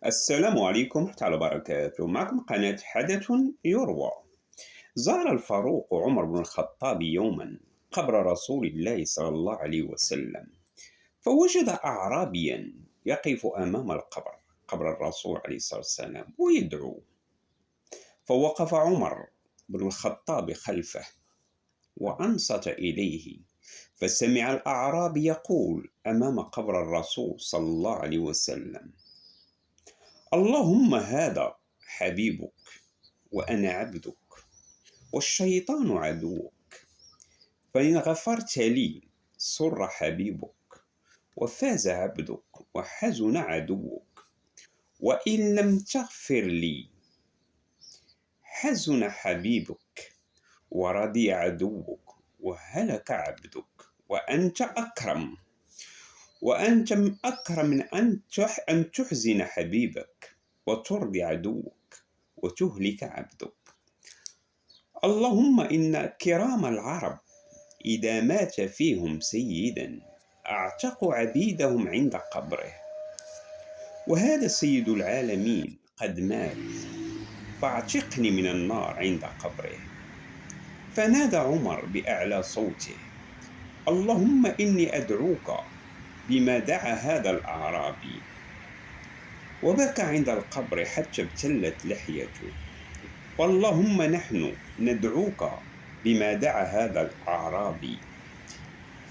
السلام عليكم تعالى وبركاته. معكم قناة حدث يروى. زار الفاروق عمر بن الخطاب يوما قبر رسول الله صلى الله عليه وسلم، فوجد أعرابيا يقف أمام القبر، قبر الرسول عليه الصلاة والسلام، ويدعو. فوقف عمر بن الخطاب خلفه وأنصت إليه، فسمع الأعرابي يقول أمام قبر الرسول صلى الله عليه وسلم: اللهم هذا حبيبك وأنا عبدك والشيطان عدوك، فإن غفرت لي سر حبيبك وفاز عبدك وحزن عدوك، وإن لم تغفر لي حزن حبيبك ورضي عدوك وهلك عبدك، وأنت أكرم من أن تحزن حبيبك وترضي عدوك وتهلك عبدك. اللهم إن كرام العرب إذا مات فيهم سيدا أعتقوا عبيدهم عند قبره، وهذا سيد العالمين قد مات، فاعتقني من النار عند قبره. فنادى عمر بأعلى صوته: اللهم إني أدعوك بما دعا هذا الأعرابي. وبكى عند القبر حتى ابتلت لحيته. واللهم نحن ندعوك بما دعا هذا الأعرابي،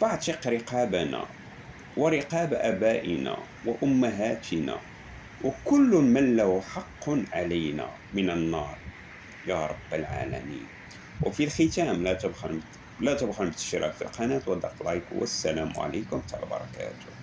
فاعتق رقابنا ورقاب آبائنا وأمهاتنا وكل من له حق علينا من النار يا رب العالمين. وفي الختام لا تبخل بالاشتراك في القناة وضغط لايك، والسلام عليكم ورحمة الله وبركاته.